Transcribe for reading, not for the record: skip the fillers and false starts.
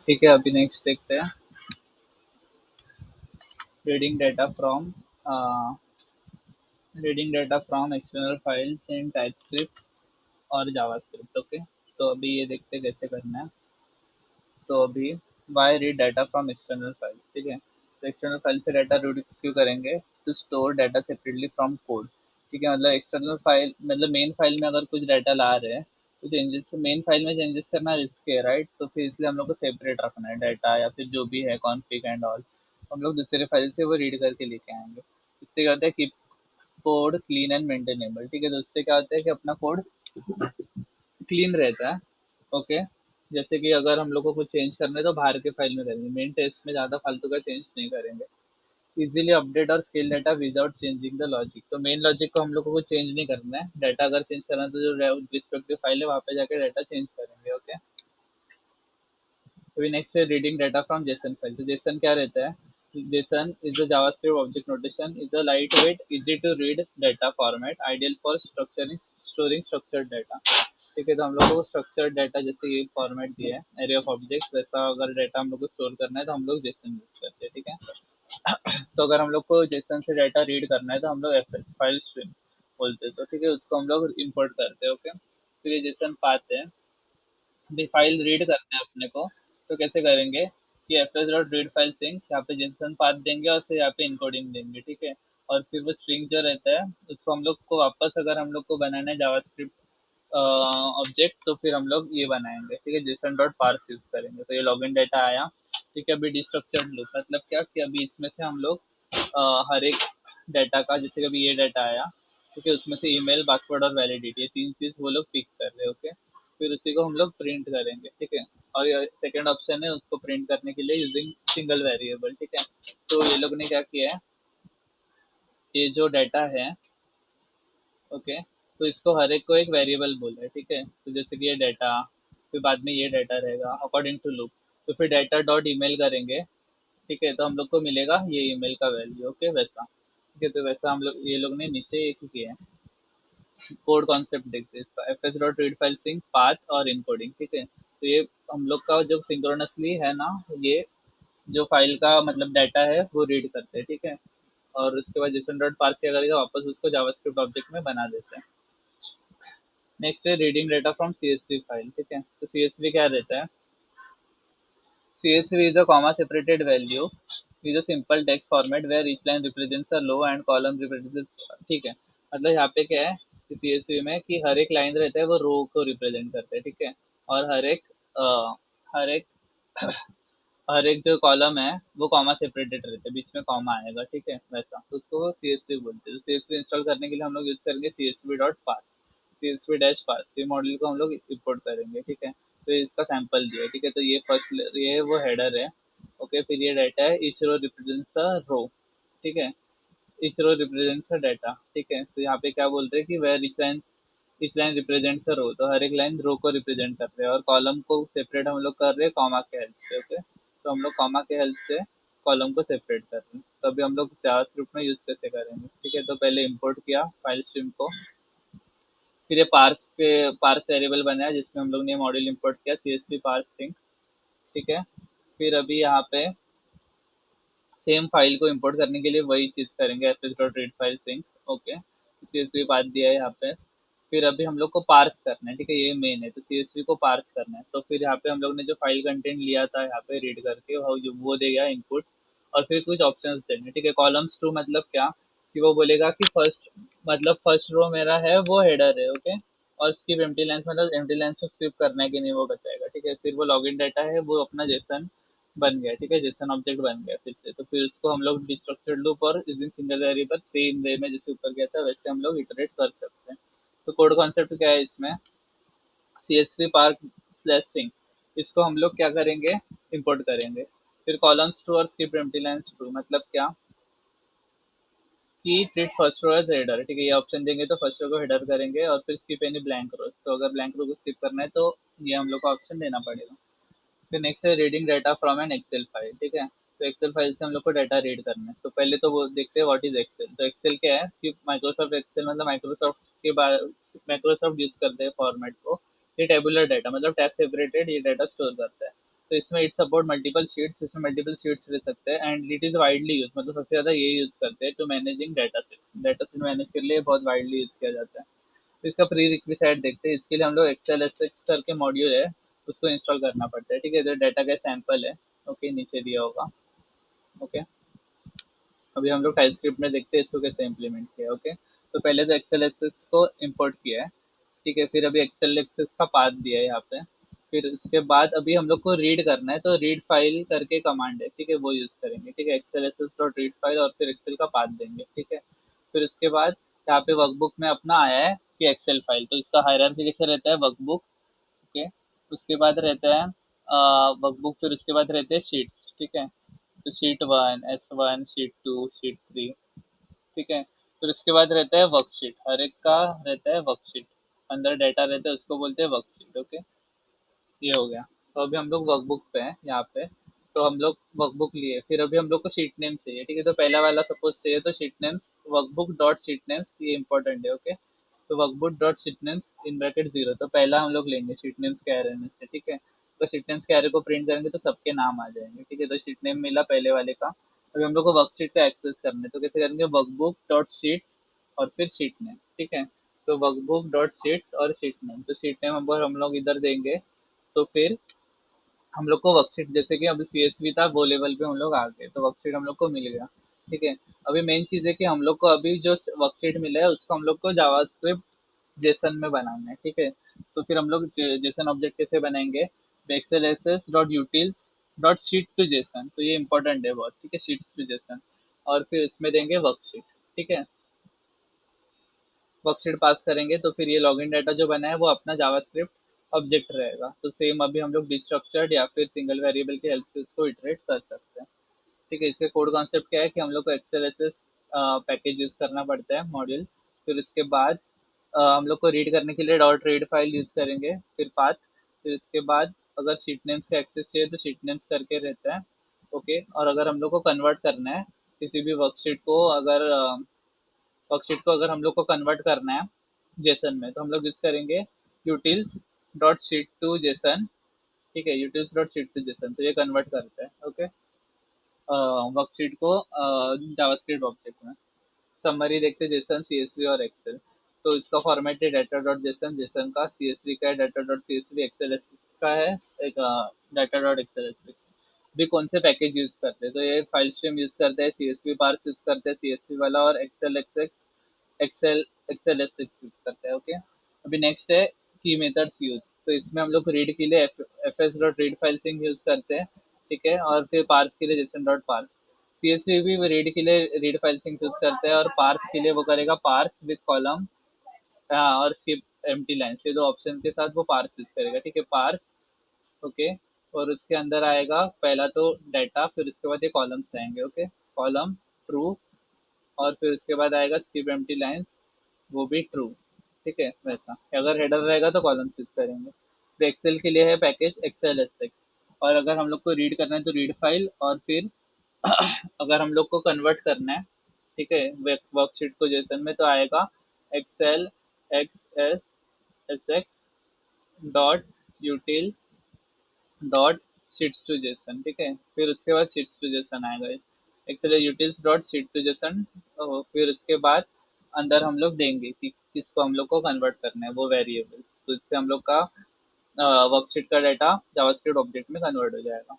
ठीक है, अभी नेक्स्ट देखते हैं। Reading data from reading data from external files in TypeScript और जावास्क्रिप्ट। ओके, तो अभी ये देखते हैं कैसे करना है। तो अभी why read data from external files, ठीक है। तो एक्सटर्नल फाइल से डाटा रीड क्यों करेंगे? To store data separately from code. ठीक है, मतलब एक्सटर्नल फाइल मतलब मेन फाइल में अगर कुछ डाटा ला रहे हैं तो चेंजेस मेन फाइल में चेंजेस करना रिस्क है, राइट। तो फिर इसलिए हम लोग को सेपरेट रखना है डाटा या फिर जो भी है कॉन्फ़िग एंड ऑल, हम लोग दूसरे फाइल से वो रीड करके लेके आएंगे। इससे क्या होता है कि कोड क्लीन एंड मेंटेनेबल। ठीक है, तो इससे क्या होता है कि अपना कोड क्लीन रहता है। ओके, जैसे कि अगर हम लोग को कुछ चेंज करना है तो बाहर के फाइल में करेंगे, मेन टेस्ट में ज़्यादा फालतू का चेंज नहीं करेंगे। इजीली अपडेट और scale data without changing the logic. तो मेन लॉजिक को हम लोग को कुछ चेंज नहीं करना है, डाटा अगर चेंज करना है तो जो रिस्पेक्टिव फाइल है वहाँ पे जाके डाटा चेंज करेंगे। ओके, अभी नेक्स्ट है reading data from JSON file. तो जेसन क्या रहता है? JSON is a JavaScript object notation, is a lightweight easy to read data format ideal for structuring storing structured data. ठीक है, तो हम लोग को स्ट्रक्चर्ड डाटा जैसे ये फॉर्मेट दिया है एरे ऑफ ऑब्जेक्ट्स, वैसा अगर डाटा हम लोग को स्टोर करना है तो हम लोग जेसन यूज करते हैं। ठीक है, तो अगर हम लोग को जेसन से डाटा रीड करना है तो हम लोग एफ एस फाइल स्ट्रीम बोलते हैं। तो ठीक है, उसको हम लोग इम्पोर्ट करते हैं। ओके, तो ये जेसन पाथ है। भी फाइल रीड करना है अपने को, तो कैसे करेंगे कि F S dot read file sync, यहाँ पे जेसन पाथ देंगे और फिर यहाँ पे इनकोडिंग देंगे। ठीक है, और फिर वो स्ट्रिंग जो रहता है उसको हम लोग को वापस अगर हम लोग को बनाना है जावास्क्रिप्ट ऑब्जेक्ट तो फिर हम लोग ये बनाएंगे। ठीक है, जेसन डॉट पार्स यूज करेंगे। तो ये लॉगिन डाटा आया। ठीक है, अभी डिस्ट्रक्चर्ड लूप मतलब क्या कि अभी इसमें से हम लोग हर एक डाटा का, जैसे कि अभी ये डाटा आया, ठीक है, उसमें से ईमेल पासवर्ड और वैलिडिटी, ये तीन चीज़ वो लोग पिक कर रहे हैं। ओके, फिर उसी को हम लोग प्रिंट करेंगे। ठीक है, और सेकेंड ऑप्शन है उसको प्रिंट करने के लिए यूजिंग सिंगल वेरिएबल। ठीक है, तो ये लोग ने क्या किया है, ये जो डाटा है, ओके, तो इसको हर एक को एक वेरिएबल बोला है। ठीक है, तो जैसे कि ये डाटा, फिर बाद में ये डाटा रहेगा अकॉर्डिंग टू लूप, तो फिर डाटा डॉट ईमेल करेंगे। ठीक है, तो हम लोग को मिलेगा ये ईमेल का वैल्यू। ओके, वैसा। ठीक है, तो वैसा हम लोग ये लोग ने नीचे एक ही किया है। कोड कॉन्सेप्ट देखते हैं इसका, F S dot read file sync path और इनकोडिंग। ठीक है, तो ये हम लोग का जो सिंक्रोनसली है ना, ये जो फाइल का मतलब डाटा है वो रीड करते हैं। ठीक है, और उसके बाद जेसन डॉट पार्स क्या करेगा, वापस उसको जावास्क्रिप्ट ऑब्जेक्ट में बना देते हैं। नेक्स्ट है reading data from CSV file. ठीक है, तो CSV क्या रहता है? CSV is a comma separated value is a simple text format where each line represents a row and column represents। ठीक है, मतलब यहाँ पे क्या है कि CSV में कि हर एक लाइन रहता है वो रो को रिप्रेजेंट करता है। ठीक है, और हर एक हर एक जो कॉलम है वो कॉमा सेपरेटेड रहता है, बीच में कॉमा आएगा। ठीक है, वैसा तो उसको CSV बोलते हैं। तो CSV इंस्टॉल करने के लिए हम लोग यूज करेंगे CSV डॉट पास, CSV डैश पास। ये मॉडल को हम लोग इंपोर्ट करेंगे। ठीक है, तो इसका सैंपल दिया है। ठीक है, तो ये फर्स्ट ये वो हेडर है। ओके, फिर ये डाटा है, each row represents a row. ठीक है, each row represents a data. ठीक है, तो यहाँ पे क्या बोलते हैं कि where each line represents a row, तो हर एक लाइन रो को रिप्रेजेंट कर रहे हैं और कॉलम को सेपरेट हम लोग कर रहे हैं कॉमा के हेल्प से। ओके, तो हम लोग कॉमा के हेल्प से कॉलम को सेपरेट कर रहे हैं। तो अभी हम लोग जावास्क्रिप्ट में यूज कैसे करेंगे? ठीक है, तो पहले इंपोर्ट किया फाइल स्ट्रीम को, फिर ये पार्स वेरिएबल बनाया जिसमें हम लोग ने मॉड्यूल इंपोर्ट किया CSV पार्स सिंक। ठीक है, फिर अभी यहाँ पे सेम फाइल को इंपोर्ट करने के लिए वही चीज़ करेंगे, F S dot read file sync. Okay, CSV path दिया है यहाँ पे। फिर अभी हम लोग को पार्स करना है। ठीक है, ये मेन है, तो CSV को पार्स करना है। तो फिर यहाँ पे हम लोग ने जो फाइल कंटेंट लिया था यहाँ पे रीड करके वो देगा इनपुट, और फिर कुछ ऑप्शंस देने। ठीक है, कॉलम्स टू मतलब क्या कि वो बोलेगा कि फर्स्ट रो मेरा है वो हेडर है। ओके, और स्किप एम्प्टी लाइन्स मतलब एम्प्टी लाइन्स को स्किप करना है कि नहीं वो बताएगा। ठीक है, फिर वो लॉगिन डाटा है वो अपना जेसन बन गया। ठीक है, जेसन ऑब्जेक्ट बन गया फिर से। तो फिर उसको हम लोग डिस्ट्रक्चर्ड लूप और using single variable same way में जैसे ऊपर गया था वैसे हम लोग इटरेट कर सकते हैं। तो कोड कॉन्सेप्ट क्या है इसमें? CSV पार्क स्लैश सिंक, इसको हम लोग क्या करेंगे, इंपोर्ट करेंगे। फिर कॉलम्स टू और स्किप एम्प्टी लाइन्स टू मतलब क्या कि treat first row as header. ठीक है, ये ऑप्शन देंगे तो फर्स्ट रो को हेडर करेंगे, और फिर स्किप एनी ब्लैंक रो, तो अगर ब्लैंक रो को स्किप करना है तो ये हम लोग को ऑप्शन देना पड़ेगा। फिर नेक्स्ट है reading data from an Excel file. ठीक है, तो एक्सेल फाइल से हम लोग को डाटा रीड करना है। तो पहले तो वो देखते हैं व्हाट इज एक्सेल। तो एक्सेल क्या है कि माइक्रोसॉफ्ट एक्सेल मतलब माइक्रोसॉफ्ट यूज करते हैं फॉर्मेट को। ये टेबुलर डाटा मतलब टैब सेपरेटेड ये डाटा स्टोर करता है। तो इसमें इट सपोर्ट मल्टीपल शीट्स, इसमें मल्टीपल शीट्स ले सकते हैं, and it is widely use, मतलब सबसे ज़्यादा ये यूज़ करते हैं to managing data sets, data set manage के लिए बहुत वाइडली यूज़ किया जाता है। तो इसका प्री रिक्विसाइट देखते हैं, इसके लिए हम लोग एक्सेल एस एक्स करके मॉड्यूल है, उसको इंस्टॉल करना पड़ता है, ठीक है, जो डाटा का सैंपल है, ओके, नीचे दिया होगा, ओके। अभी हम लोग टाइप स्क्रिप्ट में देखते हैं इसको कैसे इम्प्लीमेंट किया, ओके। तो पहले तो एक्सेल एस एक्स को इम्पोर्ट किया है, ठीक है, फिर अभी एक्सेल एक्सेस का पाथ दिया है यहाँ पे, फिर उसके बाद अभी हम लोग को रीड करना है, तो रीड फाइल करके कमांड है, ठीक है, वो यूज़ करेंगे, ठीक है, Excel S S dot read file और फिर एक्सेल का पाथ देंगे, ठीक है। फिर उसके बाद यहाँ पे वर्कबुक में अपना आया है कि एक्सेल फाइल, तो इसका हायरार्की कैसे रहता है, वर्कबुक, ओके, उसके बाद रहता है वर्कबुक, फिर उसके बाद रहते हैं शीट्स, ठीक है, तो sheet one, S one, sheet two, sheet three, ठीक है, फिर उसके बाद रहता है वर्कशीट, हर एक का रहता है वर्कशीट, अंदर डाटा रहता है, उसको बोलते हैं वर्कशीट, ओके। ये हो गया। तो अभी हम लोग वर्कबुक पे हैं यहाँ पे, तो हम लोग वर्कबुक लिए, फिर अभी हम लोग को शीट नेम चाहिए, ठीक है, तो पहला वाला सपोज चाहिए, तो sheet names workbook dot sheet names, ये इंपॉर्टेंट है, ओके। तो workbook dot sheet names in bracket zero, तो पहला हम लोग लेंगे शीट नेम्स के एरे में से, ठीक है, तो शीट नेम्स के एरे को प्रिंट करेंगे तो सबके नाम आ जाएंगे, ठीक है, तो शीट नेम मिला पहले वाले का। अभी हम लोग को वर्कशीट का एक्सेस करना है, तो कैसे करेंगे, वर्कबुक डॉट शीट्स और फिर शीट नेम, ठीक है, तो वर्कबुक डॉट शीट्स और शीट नेम, तो शीट नेम हम लोग इधर देंगे, तो फिर हम लोग को वर्कशीट, जैसे कि अभी सीएसवी था वो लेवल पे हम लोग आ गए, तो वर्कशीट हम लोग को मिल गया, ठीक है। अभी मेन चीज़ है कि हम लोग को अभी जो वर्कशीट मिला है उसको हम लोग को जावास्क्रिप्ट जेसन में बनाना है, ठीक है। तो फिर हम लोग जेसन ऑब्जेक्ट कैसे बनाएंगे, Excel S S dot utils dot sheet to JSON, तो ये इंपॉर्टेंट है बहुत, ठीक है, शीट्स टू जेसन, और फिर इसमें देंगे वर्कशीट, ठीक है, वर्कशीट पास करेंगे, तो फिर ये लॉगिन डाटा जो बना है वो अपना जावास्क्रिप्ट ऑब्जेक्ट रहेगा, तो सेम अभी हम लोग डिस्ट्रक्चर्ड या फिर सिंगल वेरिएबल की हेल्प से इसको इटरेट कर सकते हैं, ठीक है। इसके कोड कॉन्सेप्ट क्या है कि हम लोग को Excel S S package use करना पड़ता है, मॉड्यूल, फिर उसके बाद हम लोग को रीड करने के लिए डॉट रीड फाइल यूज़ करेंगे, फिर पाथ, फिर उसके बाद अगर शीट नेम्स का एक्सेस चाहिए तो शीट नेम्स करके रहता है, ओके। और अगर हम लोग को कन्वर्ट करना है किसी भी वर्कशीट को, अगर वर्कशीट को अगर हम लोग को कन्वर्ट करना है जेसन में, तो हम लोग यूज़ करेंगे utils dot sheet to JSON, ठीक है, utils dot sheet to JSON, तो ये कन्वर्ट करता है, ओके, वर्कशीट को जावास्क्रिप्ट ऑब्जेक्ट में। समरी देखते हैं जेसन, सीएसवी और एक्सेल, तो इसका फॉर्मेट है डाटा डॉट जेसन, जेसन का, सीएसवी का है डाटा डॉट सीएसवी, एक्सेल का है एक डाटा डॉट एक्सेल एस। भी कौन से पैकेज यूज करते हैं, तो ये फाइल स्ट्रीम यूज करते हैं, सीएसवी पार्स यूज करते हैं सीएसवी वाला, और Excel X X, Excel Excel S use करते हैं, ओके। अभी नेक्स्ट है की मेथड्स यूज, तो इसमें हम लोग रीड के लिए F S dot read file sync use करते हैं, ठीक है, और फिर पार्स के लिए जेसन डॉट पार्स, सीएसवी भी रीड के लिए रीड फाइल सिंक यूज करते हैं, और पार्स के लिए वो करेगा पार्स विद कॉलम, और स्किप एम्प्टी लाइन्स, ये दो ऑप्शन के साथ वो पार्स यूज करेगा, ठीक है, पार्स, ओके। और उसके अंदर आएगा पहला तो डाटा, फिर उसके बाद ये कॉलम्स आएंगे, ओके, कॉलम ट्रू, और फिर उसके बाद आएगा स्किप एम्प्टी लाइन्स, वो भी ट्रू, ठीक है, वैसा अगर हेडर रहेगा तो कॉलम्स यूज करेंगे। तो एक्सेल के लिए है पैकेज एक्सेल एस एक्स, और अगर हम लोग को रीड करना है तो रीड फाइल, और फिर अगर हम लोग को कन्वर्ट करना है, ठीक है, वर्कशीट को जेसन में, तो आएगा Excel X S S X dot util dot sheets to JSON, ठीक है, फिर उसके बाद शीट्स टू जेसन आएगा, Excel utils dot sheet to JSON, फिर उसके बाद अंदर हम लोग देंगे कि किसको हम लोग को कन्वर्ट करना है, वो वेरिएबल, तो इससे हम लोग का वर्कशीट का डाटा जावास्क्रिप्ट ऑब्जेक्ट में कन्वर्ट हो जाएगा।